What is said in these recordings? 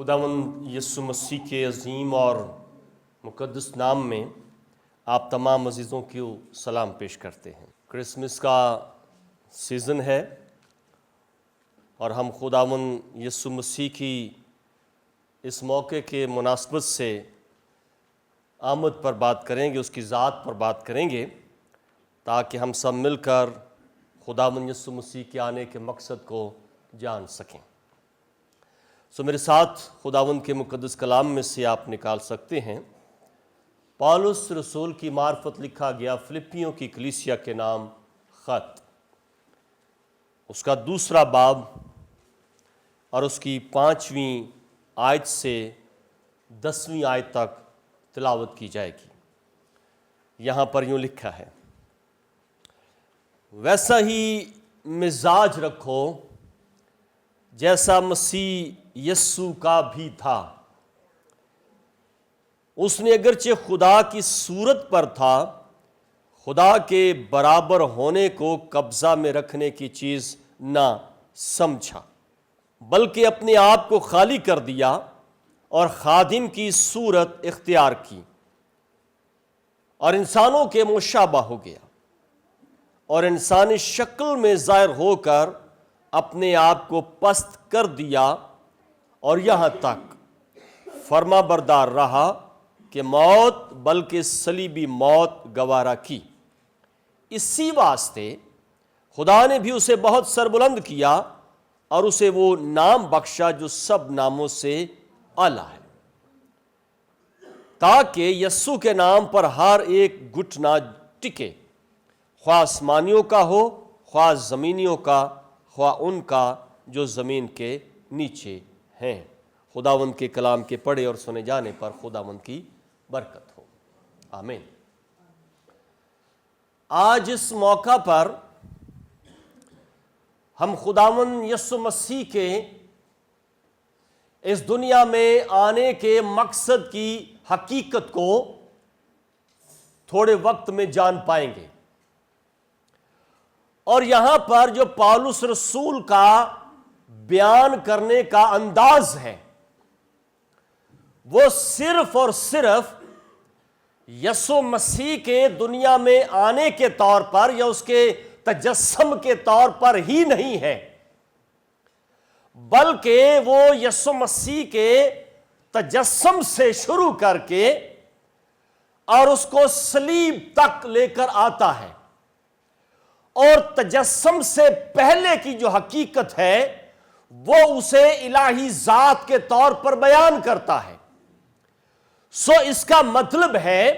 खुदावंद यीशु मसीह के अजीम और मुक़द्दस नाम में आप तमाम अजीज़ों को सलाम पेश करते हैं। क्रिसमस का सीज़न है और हम खुदावंद यीशु मसीह की इस मौके के मुनासबत से आमद पर बात करेंगे, उसकी ज़ात पर बात करेंगे, ताकि हम सब मिलकर खुदावंद यीशु मसीह के आने के मकसद को जान सकें। सो मेरे साथ खुदावंद के मुक़द्दस कलाम में से आप निकाल सकते हैं पौलुस रसूल की मार्फत लिखा गया फिलिप्पियों की कलीसिया के नाम ख़त, उसका 2 बाब और उसकी 5वीं आयत से 10वीं आयत तक तिलावत की जाएगी। यहाँ पर यूँ लिखा है, वैसा ही मिजाज रखो जैसा मसीह यस्सु का भी था। उसने अगरचे खुदा की सूरत पर था, खुदा के बराबर होने को कब्जा में रखने की चीज़ ना समझा, बल्कि अपने आप को खाली कर दिया और खादिम की सूरत इख्तियार की और इंसानों के मुशाबा हो गया और इंसानी शक्ल में ज़ाहिर होकर अपने आप को पस्त कर दिया और यहाँ तक फर्माबरदार रहा कि मौत बल्कि सलीबी मौत गवारा की। इसी वास्ते खुदा ने भी उसे बहुत सरबुलंद किया और उसे वो नाम बख्शा जो सब नामों से आला है, ताकि यस्सु के नाम पर हर एक घुटना टिके, ख्वाह आसमानियों का हो, ख्वाह ज़मीनियों का, ख्वाह उनका जो ज़मीन के नीचे हैं। खुदावंद के कलाम के पढ़े और सुने जाने पर खुदावंद की बरकत हो, आमीन। आज इस मौका पर हम खुदावंद यीशु मसीह के इस दुनिया में आने के मकसद की हकीकत को थोड़े वक्त में जान पाएंगे। और यहां पर जो पौलुस रसूल का बयान करने का अंदाज है वो सिर्फ और सिर्फ यीशु मसीह के दुनिया में आने के तौर पर या उसके तजस्सुम के तौर पर ही नहीं है, बल्कि वो यीशु मसीह के तजस्सुम से शुरू करके और उसको सलीब तक लेकर आता है। और तजस्सुम से पहले की जो हकीकत है वो उसे इलाही ज़ात के तौर पर बयान करता है। सो इसका मतलब है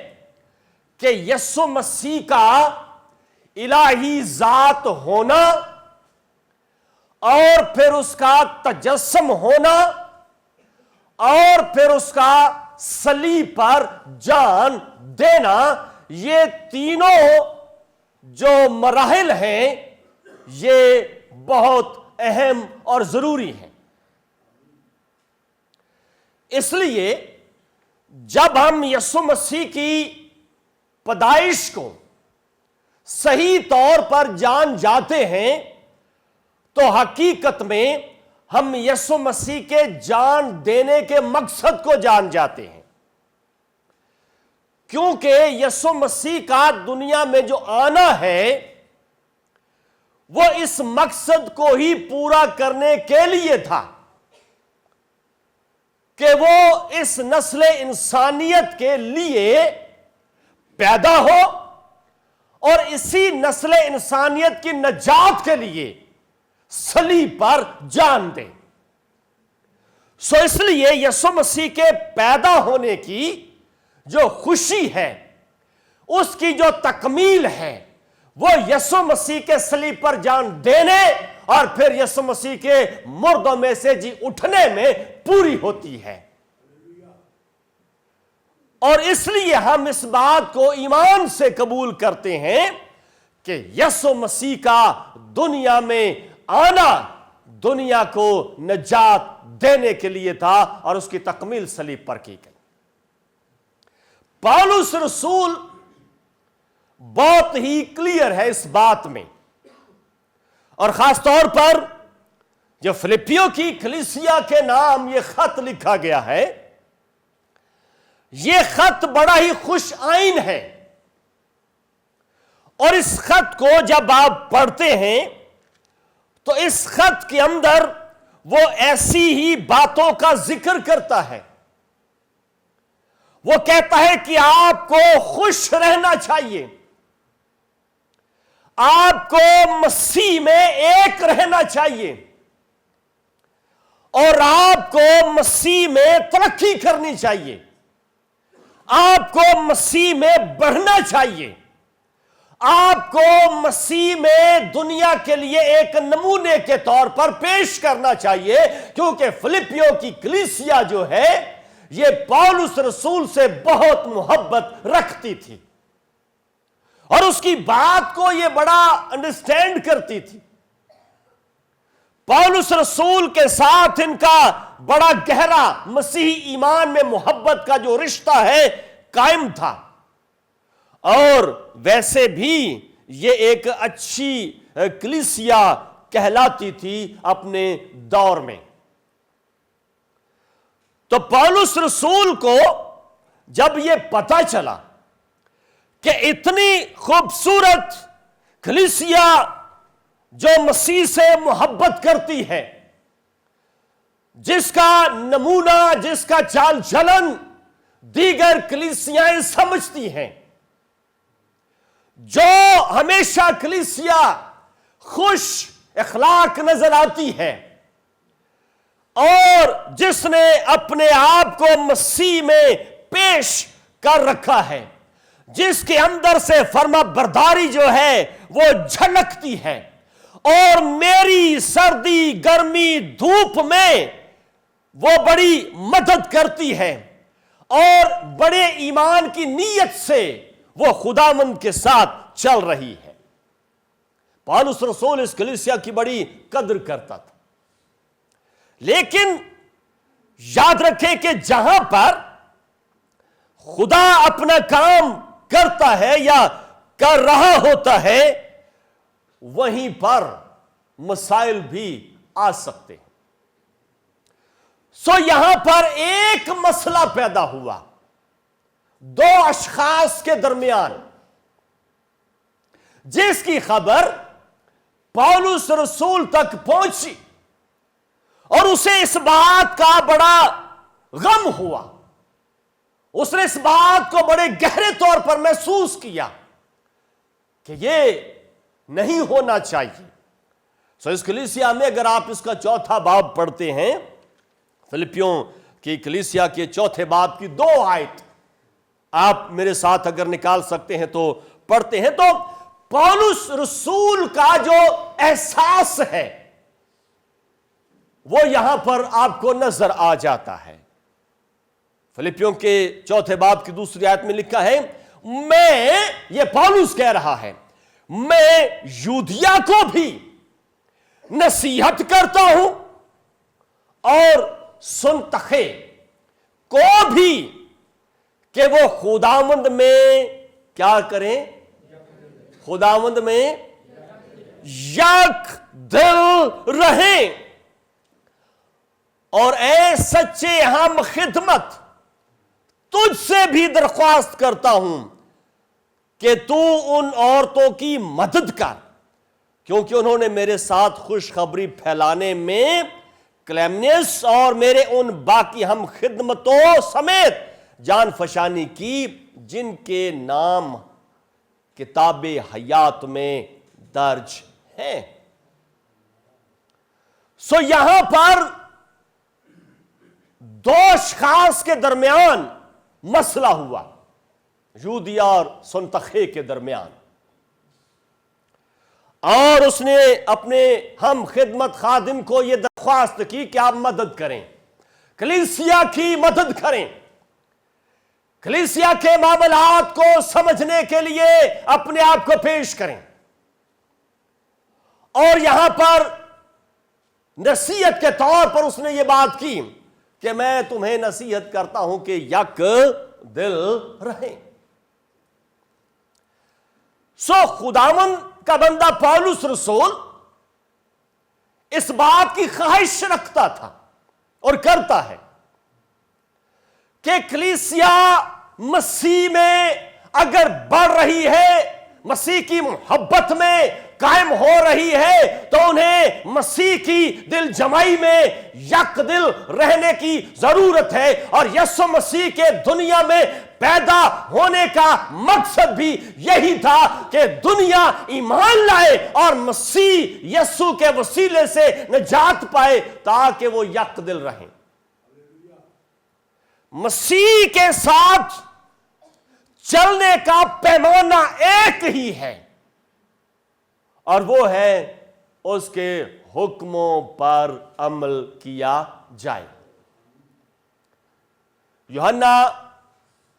कि यीशु मसीह का इलाही ज़ात होना और फिर उसका तजस्सुम होना और फिर उसका सलीब पर जान देना, ये तीनों जो मराहिल हैं ये बहुत अहम और जरूरी हैं। इसलिए जब हम यीशु मसीह की पैदाइश को सही तौर पर जान जाते हैं तो हकीकत में हम यीशु मसीह के जान देने के मकसद को जान जाते हैं, क्योंकि यीशु मसीह का दुनिया में जो आना है वो इस मकसद को ही पूरा करने के लिए था कि वो इस नस्ल इंसानियत के लिए पैदा हो और इसी नस्ल इंसानियत की नजात के लिए सलीब पर जान दे। सो इसलिए यीशु मसीह के पैदा होने की जो खुशी है उसकी जो तकमील है वो यीशु मसीह के सलीब पर जान देने और फिर यीशु मसीह के मुर्दों में से जी उठने में पूरी होती है। और इसलिए हम इस बात को ईमान से कबूल करते हैं कि यीशु मसीह का दुनिया में आना दुनिया को नजात देने के लिए था और उसकी तकमील सलीब पर की गई। पौलुस रसूल बहुत ही क्लियर है इस बात में, और खास तौर पर जो फिलिपियों की कलीसिया के नाम ये खत लिखा गया है, ये खत बड़ा ही खुश आइन है। और इस खत को जब आप पढ़ते हैं तो इस खत के अंदर वो ऐसी ही बातों का जिक्र करता है। वो कहता है कि आपको खुश रहना चाहिए, आपको मसीह में एक रहना चाहिए और आपको मसीह में तरक्की करनी चाहिए, आपको मसीह में बढ़ना चाहिए, आपको मसीह में दुनिया के लिए एक नमूने के तौर पर पेश करना चाहिए। क्योंकि फिलिपियों की कलीसिया जो है ये पौलुस रसूल से बहुत मोहब्बत रखती थी और उसकी बात को ये बड़ा अंडरस्टैंड करती थी। पौलुस रसूल के साथ इनका बड़ा गहरा मसीही ईमान में मोहब्बत का जो रिश्ता है कायम था और वैसे भी ये एक अच्छी कलीसिया कहलाती थी अपने दौर में। तो पौलुस रसूल को जब ये पता चला कि इतनी खूबसूरत कलीसिया जो मसीह से मोहब्बत करती है, जिसका नमूना, जिसका चाल चलन दीगर कलीसियाएं समझती हैं, जो हमेशा कलीसिया खुश अखलाक नजर आती है और जिसने अपने आप को मसीह में पेश कर रखा है, जिसके अंदर से फर्मा बरदारी जो है वो झलकती है और मेरी सर्दी गर्मी धूप में वो बड़ी मदद करती है और बड़े ईमान की नीयत से वो खुदावंद के साथ चल रही है। पौलुस रसूल इस कलीसिया की बड़ी कद्र करता था। लेकिन याद रखें कि जहां पर खुदा अपना काम करता है या कर रहा होता है, वहीं पर मसाइल भी आ सकते हैं। सो यहां पर एक मसला पैदा हुआ दो अशखास के दरमियान, जिसकी खबर पौलुस रसूल तक पहुंची और उसे इस बात का बड़ा गम हुआ। उसने इस बात को बड़े गहरे तौर पर महसूस किया कि ये नहीं होना चाहिए। सो इस कलीसिया में अगर आप इसका चौथा बाब पढ़ते हैं, फिलिपियों की कलीसिया के चौथे बाब की 2 आयत आप मेरे साथ अगर निकाल सकते हैं तो पढ़ते हैं, तो पौलुस रसूल का जो एहसास है वो यहां पर आपको नजर आ जाता है। फिलिपियों के चौथे बाब की 2 आयत में लिखा है, मैं, ये पौलुस कह रहा है, मैं यूदिया को भी नसीहत करता हूं और सुनतखे को भी कि वो खुदावंद में क्या करें, खुदावंद में यक दिल रहें और ऐ सच्चे हम खिदमत तुझसे भी दरख्वास्त करता हूं कि तू उन औरतों की मदद कर, क्योंकि उन्होंने मेरे साथ खुशखबरी फैलाने में क्लेमेंस और मेरे उन बाकी हम खिदमतों समेत जान फशानी की, जिनके नाम किताबे हयात में दर्ज हैं। सो यहां पर 2 अशखास के दरमियान मसला हुआ, यूदिया और सुनतखे के दरमियान, और उसने अपने हम खिदमत खादिम को यह दरख्वास्त की कि आप मदद करें, कलीसिया की मदद करें, कलीसिया के मामलात को समझने के लिए अपने आप को पेश करें। और यहां पर नसीहत के तौर पर उसने यह बात की कि मैं तुम्हें नसीहत करता हूं कि यक दिल रहे। सो खुदावन का बंदा पौलुस रसूल इस बात की ख्वाहिश रखता था और करता है कि कलीसिया मसीह में अगर बढ़ रही है, मसीह की मोहब्बत में कायम हो रही है, तो उन्हें मसीह की दिल जमाई में यक दिल रहने की जरूरत है। और यीशु मसीह के दुनिया में पैदा होने का मकसद भी यही था कि दुनिया ईमान लाए और मसीह यीशु के वसीले से निजात पाए, ताकि वो यक दिल रहें। मसीह के साथ चलने का पैमाना एक ही है, और वो है उसके हुक्मों पर अमल किया जाए। यूहन्ना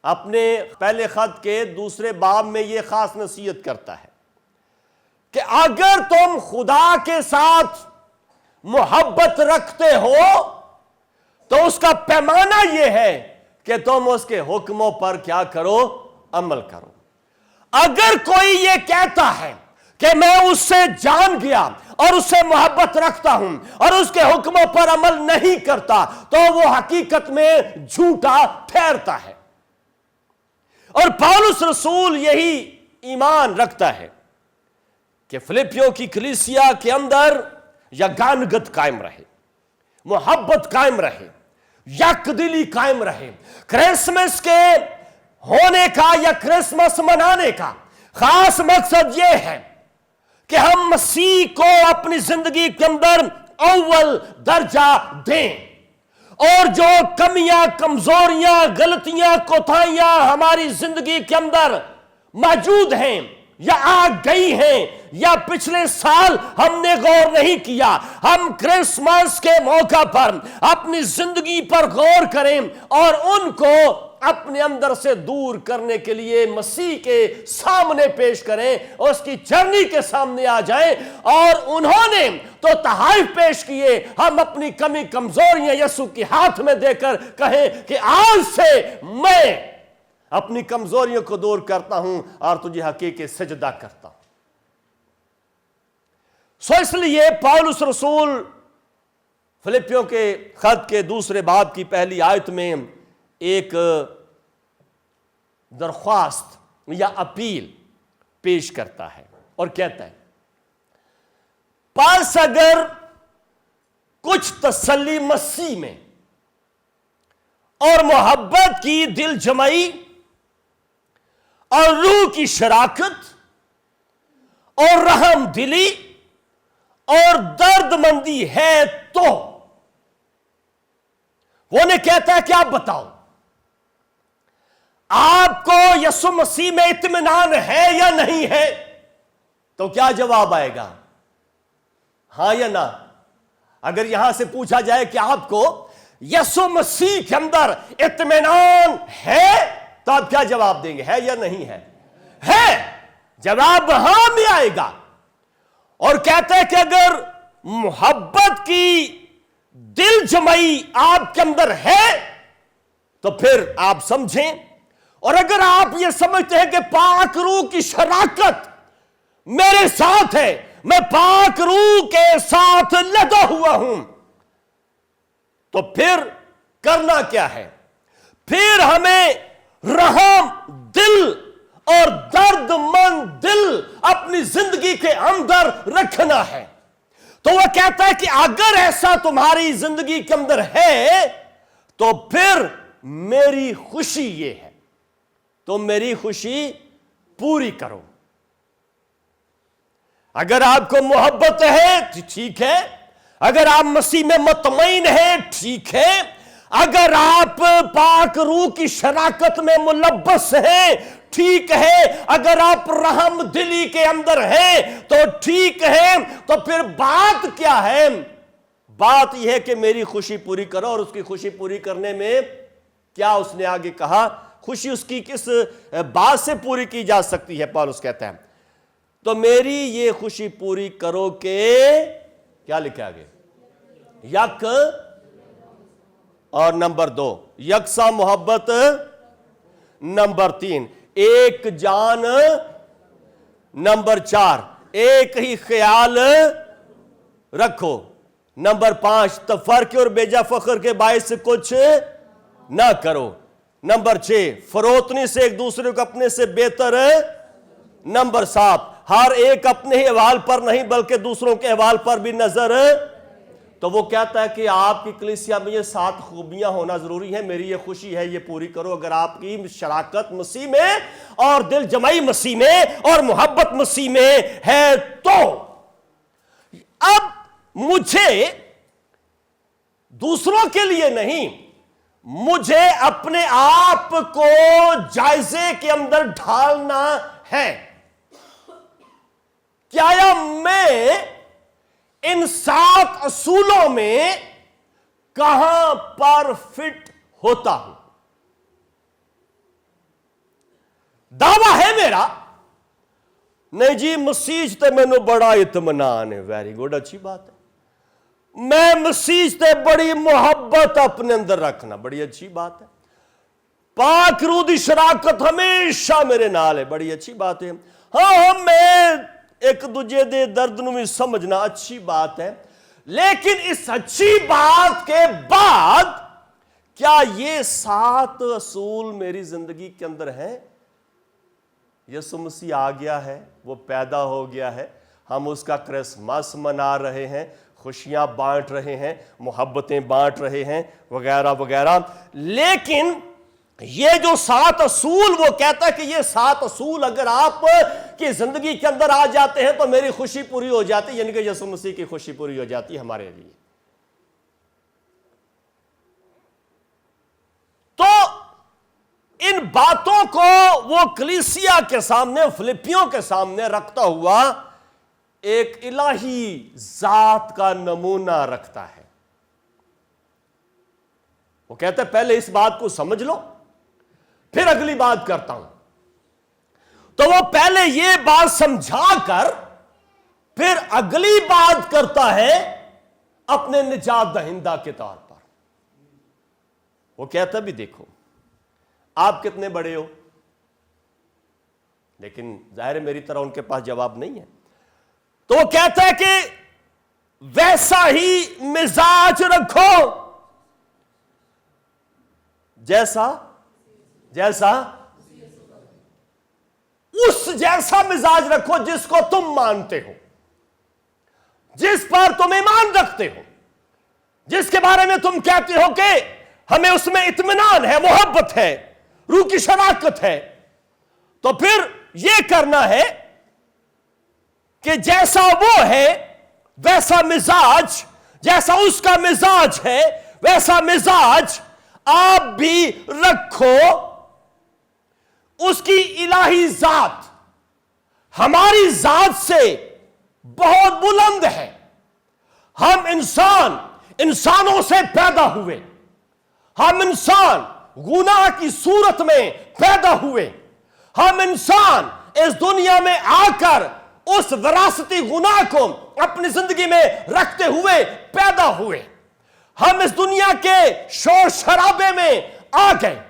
अपने पहले खत के दूसरे बाब में यह खास नसीहत करता है कि अगर तुम खुदा के साथ मोहब्बत रखते हो तो उसका पैमाना यह है कि तुम उसके हुक्मों पर क्या करो, अमल करो। अगर कोई यह कहता है कि मैं उससे जान गया और उससे मोहब्बत रखता हूं और उसके हुक्मों पर अमल नहीं करता, तो वो हकीकत में झूठा ठहरता है। और पौलुस रसूल यही ईमान रखता है कि फिलिपियों की कलीसिया के अंदर यगानगत कायम रहे, मोहब्बत कायम रहे, यकदिली कायम रहे। क्रिसमस के होने का या क्रिसमस मनाने का खास मकसद यह है कि हम मसीह को अपनी जिंदगी के अंदर अव्वल दर्जा दें, और जो कमियां, कमजोरियां, गलतियां, कोताहियां हमारी जिंदगी के अंदर मौजूद हैं या आ गई हैं या पिछले साल हमने गौर नहीं किया, हम क्रिसमस के मौका पर अपनी जिंदगी पर गौर करें और उनको अपने अंदर से दूर करने के लिए मसीह के सामने पेश करें, उसकी चरनी के सामने आ जाएं। और उन्होंने तो तहाइफ पेश किए, हम अपनी कमी कमजोरियां यीशु के हाथ में देकर कहें कि आज से मैं अपनी कमजोरियों को दूर करता हूं और तुझे हकीकी सजदा करता हूं। सो इसलिए पौलुस रसूल फिलिपियों के खत के दूसरे बाब की पहली आयत में एक दरख्वास्त या अपील पेश करता है और कहता है, पास अगर कुछ तसल्ली मसीह में और मोहब्बत की दिल जमाई और रूह की शराकत और रहम दिली और दर्दमंदी है, तो वो ने कहता है कि आप बताओ, आपको यीशु मसीह में इत्मीनान है या नहीं है? तो क्या जवाब आएगा, हां या ना? अगर यहां से पूछा जाए कि आपको यीशु मसीह के अंदर इत्मीनान है, तो आप क्या जवाब देंगे, है या नहीं है? है। जवाब हां में आएगा। और कहते हैं कि अगर मोहब्बत की दिल जमाई आपके अंदर है तो फिर आप समझें, और अगर आप ये समझते हैं कि पाक रूह की शराकत मेरे साथ है, मैं पाक रूह के साथ लगा हुआ हूं, तो फिर करना क्या है? फिर हमें रहम दिल और दर्दमंद दिल अपनी जिंदगी के अंदर रखना है। तो वह कहता है कि अगर ऐसा तुम्हारी जिंदगी के अंदर है तो फिर मेरी खुशी ये है, तुम मेरी खुशी पूरी करो। अगर आपको मोहब्बत है तो ठीक है, अगर आप मसीह में मुतमईन हैं ठीक है, अगर आप पाक रूह की शराकत में मुलब्बस हैं ठीक है, अगर आप रहम दिली के अंदर हैं तो ठीक है। तो फिर बात क्या है? बात यह है कि मेरी खुशी पूरी करो। और उसकी खुशी पूरी करने में क्या उसने आगे कहा, खुशी उसकी किस बात से पूरी की जा सकती है? पौलुस कहता है, तो मेरी ये खुशी पूरी करो के, क्या लिखा आगे, यक, और नंबर 2 यकसा मोहब्बत, नंबर 3 एक जान, नंबर 4 एक ही ख्याल रखो, नंबर 5, तफरके और बेजा फख्र के बायस से कुछ ना करो। नंबर 6, फरोतनी से एक दूसरे को अपने से बेहतर है। नंबर 7, हर एक अपने ही अहवाल पर नहीं बल्कि दूसरों के अहवाल पर भी नजर है। तो वो कहता है कि आपकी कलीसिया में ये 7 खूबियां होना जरूरी है, मेरी ये खुशी है, ये पूरी करो। अगर आपकी शराकत मसीह में और दिल जमाई मसीह में और मोहब्बत मसीह में है तो अब मुझे दूसरों के लिए नहीं, मुझे अपने आप को जायजे के अंदर ढालना है। क्या मैं इन 7 असूलों में कहां पर फिट होता हूं? दावा है मेरा, नहीं जी मसीह ते मैनू बड़ा इत्मीनान है। वेरी गुड, अच्छी बात है। मैं मसीह से बड़ी मोहब्बत अपने अंदर रखना, बड़ी अच्छी बात है। पाक रूह दी शराकत हमेशा मेरे नाल है, बड़ी अच्छी बात है। हाँ, मैं एक दूजे दे दर्द नूं भी समझना, अच्छी बात है। लेकिन इस अच्छी बात के बाद क्या ये 7 असूल मेरी जिंदगी के अंदर हैं? यीशु मसीह आ गया है, वो पैदा हो गया है, हम उसका क्रिसमस मना रहे हैं, खुशियां बांट रहे हैं, मोहब्बतें बांट रहे हैं, वगैरह वगैरह। लेकिन ये जो 7 असूल, वो कहता है कि ये 7 असूल अगर आप की जिंदगी के अंदर आ जाते हैं तो मेरी खुशी पूरी हो जाती है, यानी कि यीशु मसीह की खुशी पूरी हो जाती है हमारे लिए। तो इन बातों को वो कलीसिया के सामने, फिलिपियों के सामने रखता हुआ एक इलाही जात का नमूना रखता है। वो कहता है पहले इस बात को समझ लो, फिर अगली बात करता हूं। तो वो पहले ये बात समझाकर फिर अगली बात करता है अपने निजात दहिंदा के तौर पर। वो कहता भी देखो आप कितने बड़े हो, लेकिन जाहिर है मेरी तरह उनके पास जवाब नहीं है। तो वो कहता है कि वैसा ही मिजाज रखो जैसा उस जैसा मिजाज रखो जिसको तुम मानते हो, जिस पर तुम ईमान रखते हो, जिसके बारे में तुम कहते हो कि हमें उसमें इत्मीनान है, मोहब्बत है, रूह की शराकत है। तो फिर यह करना है कि जैसा वो है वैसा मिजाज, जैसा उसका मिजाज है वैसा मिजाज आप भी रखो। उसकी इलाही जात हमारी जात से बहुत बुलंद है। हम इंसानों से पैदा हुए, हम इंसान गुनाह की सूरत में पैदा हुए, हम इंसान इस दुनिया में आकर उस विरासती गुनाह को अपनी जिंदगी में रखते हुए पैदा हुए। हम इस दुनिया के शोर शराबे में आ गए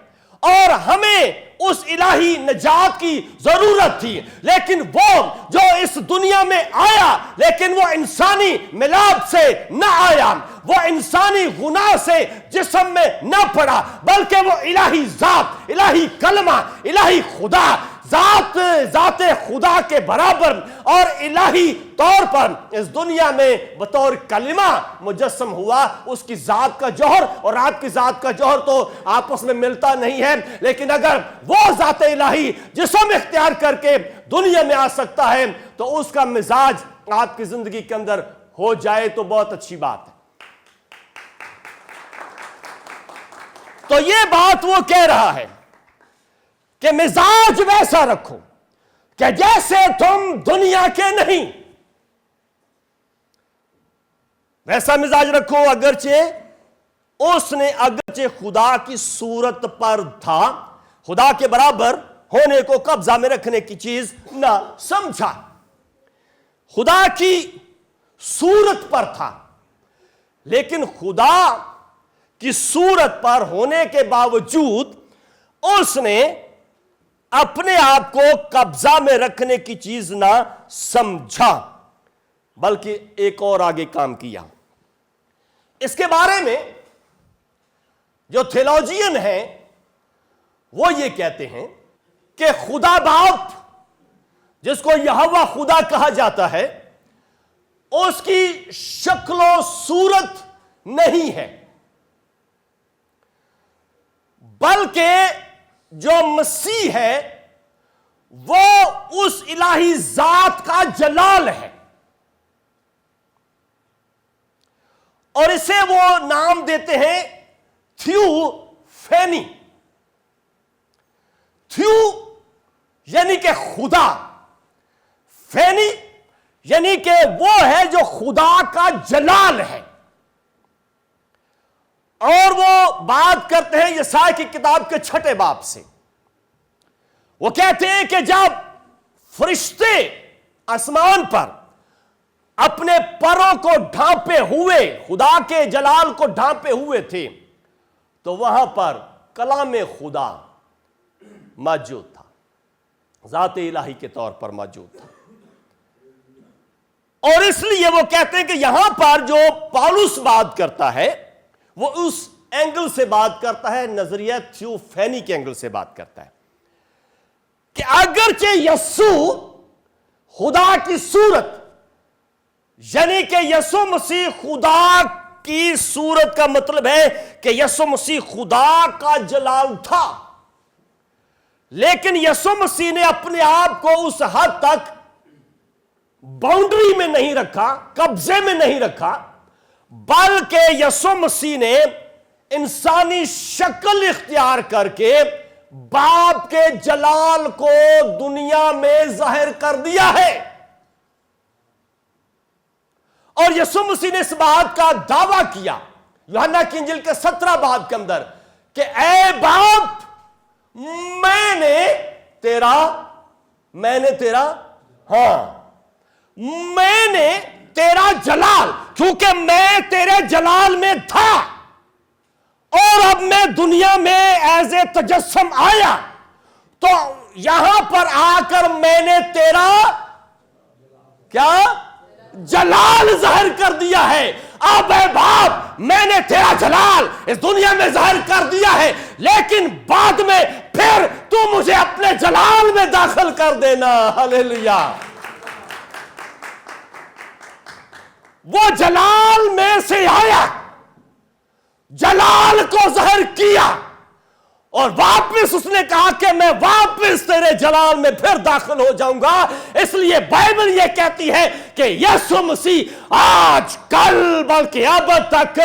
और हमें उस इलाही निजात की जरूरत थी, लेकिन वो जो इस दुनिया में आया, लेकिन वो इंसानी मिलाप से न आया, वो इंसानी गुनाह से जिस्म में न पड़ा, बल्कि वो इलाही जात, इलाही कलमा, इलाही खुदा, जाते खुदा के बराबर और इलाही तौर पर इस दुनिया में बतौर कलिमा मुजस्सम हुआ। उसकी जात का जौहर और आपकी जात का जौहर तो आपस में मिलता नहीं है, लेकिन अगर वो जात इलाही जिस्म इख्तियार करके दुनिया में आ सकता है तो उसका मिजाज आपकी जिंदगी के अंदर हो जाए तो बहुत अच्छी बात है। तो ये बात वो कह रहा है कि मिजाज वैसा रखो कि जैसे तुम दुनिया के नहीं, वैसा मिजाज रखो। अगरचे खुदा की सूरत पर था, खुदा के बराबर होने को कब्जा में रखने की चीज ना समझा, खुदा की सूरत पर था, लेकिन खुदा की सूरत पर होने के बावजूद उसने अपने आप को कब्जा में रखने की चीज ना समझा, बल्कि एक और आगे काम किया। इसके बारे में जो थियोलॉजियन हैं वो ये कहते हैं कि खुदा बाप, जिसको यहोवा खुदा कहा जाता है, उसकी शक्लो सूरत नहीं है, बल्कि जो मसीह है वो उस इलाही जात का जलाल है। और इसे वो नाम देते हैं थियोफैनी। थियो यानी कि खुदा, फैनी यानी कि वो है जो खुदा का जलाल है। और वो बात करते हैं यशायाह की किताब के 6 बाब से। वो कहते हैं कि जब फरिश्ते आसमान पर अपने परों को ढांपे हुए खुदा के जलाल को ढांपे हुए थे, तो वहां पर कलाम खुदा मौजूद था, जाते इलाही के तौर पर मौजूद था। और इसलिए वो कहते हैं कि यहां पर जो पौलुस बात करता है वो उस एंगल से बात करता है, नजरिया थियोफैनी के एंगल से बात करता है कि अगरचे यीशु खुदा की सूरत, यानी कि यीशु मसीह खुदा की सूरत का मतलब है कि यीशु मसीह खुदा का जलाल था, लेकिन यीशु मसीह ने अपने आप को उस हद तक बाउंड्री में नहीं रखा, कब्जे में नहीं रखा, बल्कि यीशु मसीह ने इंसानी शक्ल इख्तियार करके बाप के जलाल को दुनिया में जाहिर कर दिया है। और यीशु मसीह ने इस बात का दावा किया यूहन्ना की इंजील के 17 बाब के अंदर कि ऐ बाप, मैंने तेरा जलाल, क्योंकि मैं तेरे जलाल में था और अब मैं दुनिया में एज ए तजस्सुम आया, तो यहां पर आकर मैंने तेरा क्या जलाल जाहिर कर दिया है। अब ऐ बाप, मैंने तेरा जलाल इस दुनिया में जाहिर कर दिया है, लेकिन बाद में फिर तू मुझे अपने जलाल में दाखिल कर देना। हालेलुया। वो जलाल में से आया, जलाल को जाहिर किया और वापस उसने कहा कि मैं वापस तेरे जलाल में फिर दाखिल हो जाऊंगा। इसलिए बाइबल यह कहती है कि यीशु मसीह आज कल बल्कि अब तक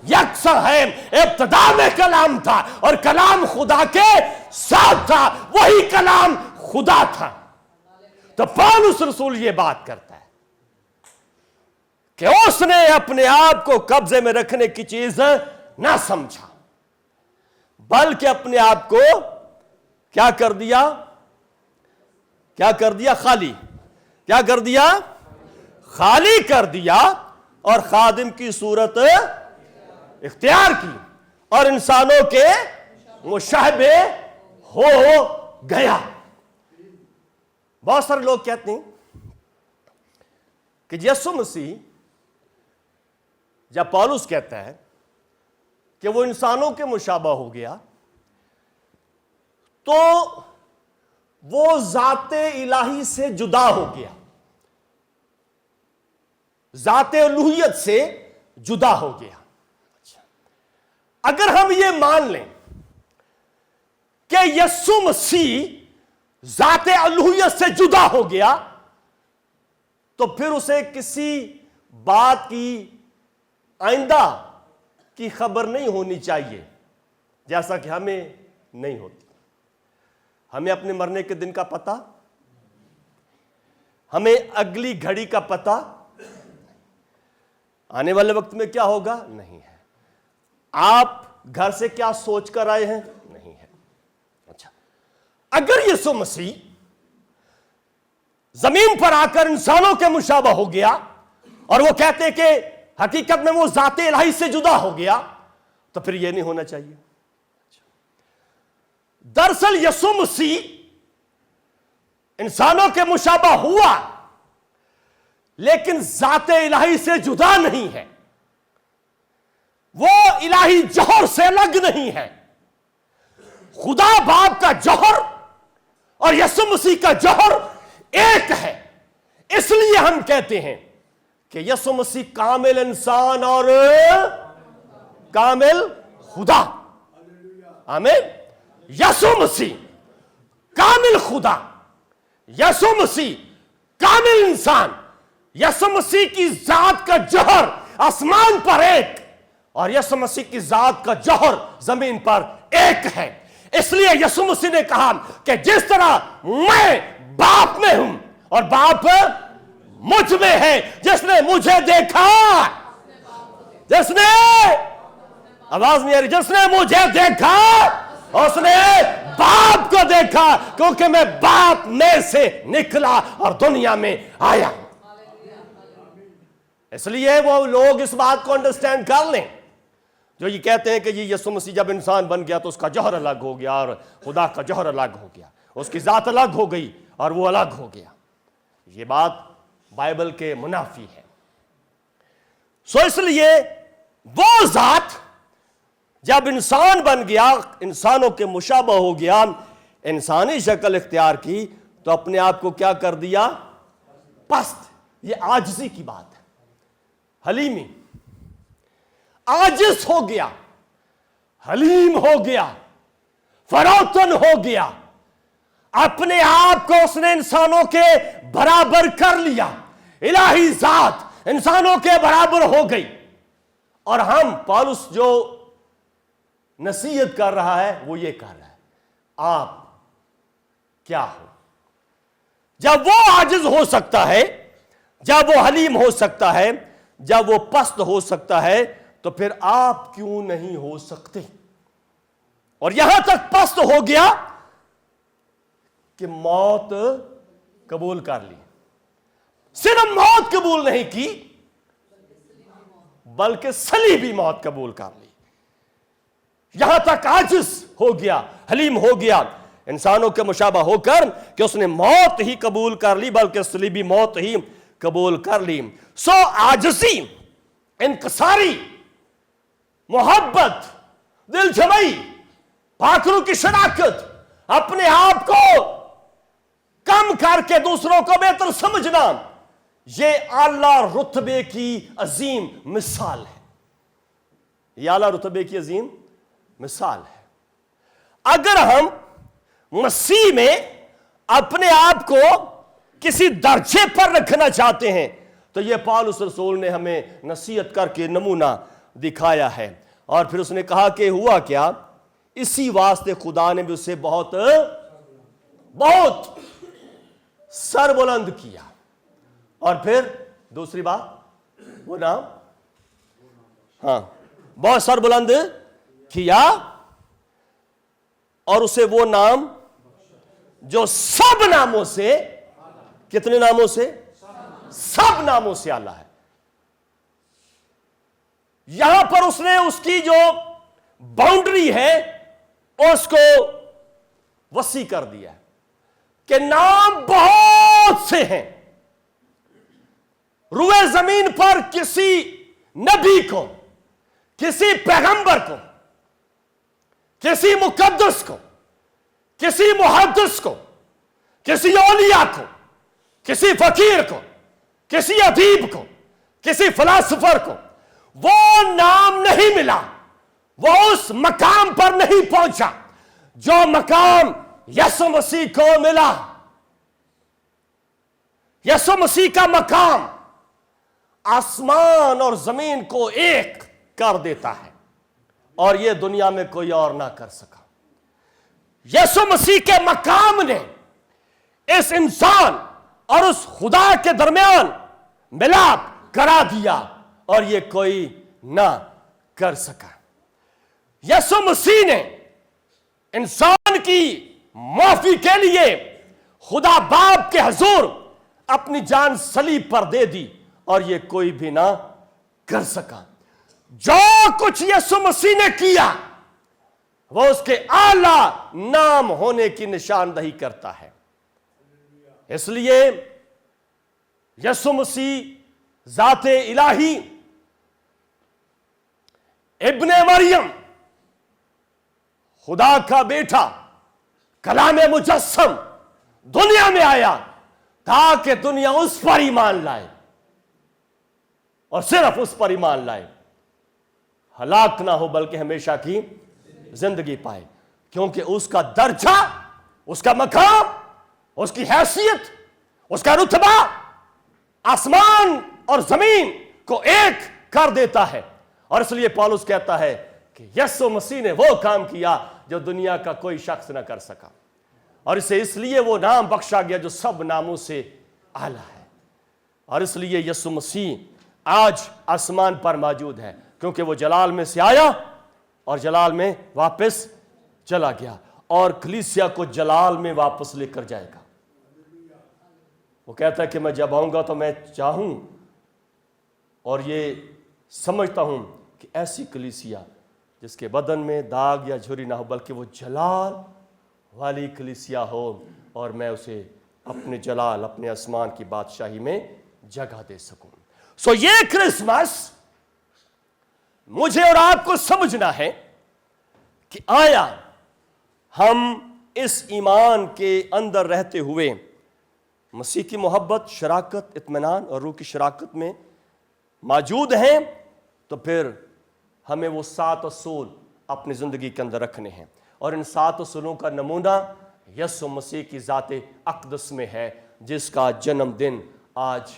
यकसा है। इब्तिदा में कलाम था और कलाम खुदा के साथ था, वही कलाम खुदा था। तो पौलुस रसूल ये बात करता है कि उसने अपने आप को कब्जे में रखने की चीज ना समझा, बल्कि अपने आप को क्या कर दिया? खाली। क्या कर दिया? खाली कर दिया और खादिम की सूरत इख्तियार की और इंसानों के मुशाहबे हो गया। बहुत सारे लोग कहते हैं कि यीशु मसीह, जब पौलुस कहता है कि वो इंसानों के मुशाबा हो गया, तो वो जाते इलाही से जुदा हो गया, जाते उलूहियत से जुदा हो गया। अगर हम ये मान लें कि यीशु मसीह जाते उलूहियत से जुदा हो गया, तो फिर उसे किसी बात की आइंदा की खबर नहीं होनी चाहिए, जैसा कि हमें नहीं होती। हमें अपने मरने के दिन का पता, हमें अगली घड़ी का पता, आने वाले वक्त में क्या होगा नहीं है। आप घर से क्या सोच कर आए हैं नहीं है। अच्छा, अगर यीशु मसीह जमीन पर आकर इंसानों के मुशाबा हो गया और वो कहते हैं कि हकीकत में वो जाते इलाही से जुदा हो गया, तो फिर यह नहीं होना चाहिए। दरअसल यीशु मसीह इंसानों के मुशाबा हुआ, लेकिन जाते इलाही से जुदा नहीं है। वो इलाही जौहर से अलग नहीं है। खुदा बाप का जौहर और यीशु मसीह का जौहर एक है। इसलिए हम कहते हैं कि यीशु मसीह कामिल इंसान और कामिल खुदा। आमीन। यीशु मसीह कामिल खुदा, यीशु मसीह कामिल इंसान। यीशु मसीह की जात का जौहर आसमान पर एक और यीशु मसीह की जात का जौहर जमीन पर एक है। इसलिए यीशु मसीह ने कहा कि जिस तरह मैं बाप में हूं और बाप मुझ में है, जिसने मुझे देखा, जिसने, आवाज नहीं आ रही, जिसने मुझे देखा उसने बाप को देखा, क्योंकि मैं बाप में से निकला और दुनिया में आया। इसलिए वो लोग इस बात को अंडरस्टैंड कर लें जो ये कहते हैं कि ये यीशु मसीह जब इंसान बन गया तो उसका जौहर अलग हो गया और खुदा का जौहर अलग हो गया, उसकी जात अलग हो गई और वो अलग हो गया। ये बात बाइबल के मुनाफी है। सो इसलिए वो जात जब इंसान बन गया, इंसानों के मुशाबह हो गया, इंसानी शक्ल इख्तियार की, तो अपने आप को क्या कर दिया? पस्त। ये आजिज़ी की बात है, हलीमी। आजिज हो गया, हलीम हो गया, फरोतन हो गया। अपने आप को उसने इंसानों के बराबर कर लिया। इलाही जात इंसानों के बराबर हो गई। और हम, पौलुस जो नसीहत कर रहा है वो ये कर रहा है, आप क्या हो? जब वो आजिज हो सकता है, जब वो हलीम हो सकता है, जब वो पस्त हो सकता है, तो फिर आप क्यों नहीं हो सकते? और यहां तक पस्त हो गया कि मौत कबूल कर ली। सिर्फ मौत कबूल नहीं की, बल्कि सलीबी मौत कबूल कर ली। यहां तक आजिज हो गया, हलीम हो गया, इंसानों के मुशाबा होकर कि उसने मौत ही कबूल कर ली, बल्कि सलीबी मौत ही कबूल कर ली। सो आजिज़ी, इंकसारी, मोहब्बत, दिल जमाई, पाखरों की शनाख्त, अपने आप को कम करके दूसरों को बेहतर समझना, यह आला रुतबे की अजीम मिसाल है। यह आला रुतबे की अजीम मिसाल है। अगर हम मसीह में अपने आप को किसी दर्जे पर रखना चाहते हैं, तो यह पौलुस रसूल ने हमें नसीहत करके नमूना दिखाया है। और फिर उसने कहा कि हुआ क्या, इसी वास्ते खुदा ने भी उसे बहुत बहुत सरबुलंद किया। और फिर दूसरी बात, वो नाम, हाँ, बहुत सरबुलंद किया और उसे वो नाम जो सब नामों से, कितने नामों से? सब नामों से आला है। यहां पर उसने उसकी जो बाउंड्री है उसको वसी कर दिया कि नाम बहुत से हैं। रुए जमीन पर किसी नबी को, किसी पैगंबर को, किसी मुकद्दस को, किसी मुहद्दिस को, किसी औलिया को, किसी फकीर को, किसी अदीब को, किसी फिलासफर को वो नाम नहीं मिला, वो उस मकाम पर नहीं पहुंचा जो मकाम यीशु मसीह को मिला। यीशु मसीह का मकाम आसमान और जमीन को एक कर देता है और यह दुनिया में कोई और ना कर सका। यीशु मसीह के मकाम ने इस इंसान और उस खुदा के दरमियान मिलाप करा दिया और यह कोई ना कर सका। यीशु मसीह ने इंसान की माफी के लिए खुदा बाप के हुजूर अपनी जान सलीब पर दे दी और यह कोई भी ना कर सका। जो कुछ यीशु मसीह ने किया वो उसके आला नाम होने की निशानदही करता है। इसलिए यीशु मसीह जाते इलाही इब्ने मरियम, खुदा का बेटा, कलाम मुजस्सम दुनिया में आया ताकि दुनिया उस पर ईमान लाए और सिर्फ उस पर ईमान लाए, हलाक ना हो बल्कि हमेशा की जिंदगी पाए। क्योंकि उसका दर्जा, उसका मकाम, उसकी हैसियत, उसका रुतबा आसमान और जमीन को एक कर देता है। और इसलिए पौलुस कहता है कि यीशु मसीह ने वो काम किया जो दुनिया का कोई शख्स ना कर सका, और इसे इसलिए वो नाम बख्शा गया जो सब नामों से आला है। और इसलिए यीशु मसीह आज आसमान पर मौजूद है, क्योंकि वो जलाल में से आया और जलाल में वापस चला गया, और कलीसिया को जलाल में वापस लेकर जाएगा। वो कहता है कि मैं जब आऊंगा तो मैं चाहूं और ये समझता हूं कि ऐसी कलीसिया जिसके बदन में दाग या झुर्री ना हो, बल्कि वो जलाल वाली कलीसिया हो, और मैं उसे अपने जलाल, अपने आसमान की बादशाही में जगह दे सकूं। सो ये क्रिसमस मुझे और आपको समझना है कि आया हम इस ईमान के अंदर रहते हुए मसीह की मोहब्बत, शराकत, इत्मीनान और रूह की शराकत में मौजूद हैं, तो फिर हमें वो 7 असूल अपनी ज़िंदगी के अंदर रखने हैं। और इन 7 असूलों का नमूना यीशु मसीह की ज़ाते अक़दस में है, जिसका जन्मदिन आज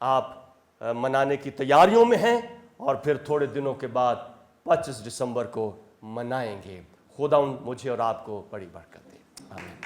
आप मनाने की तैयारियों में हैं, और फिर थोड़े दिनों के बाद 25 दिसंबर को मनाएंगे। खुदा मुझे और आपको बड़ी बरकत दे। आमीन।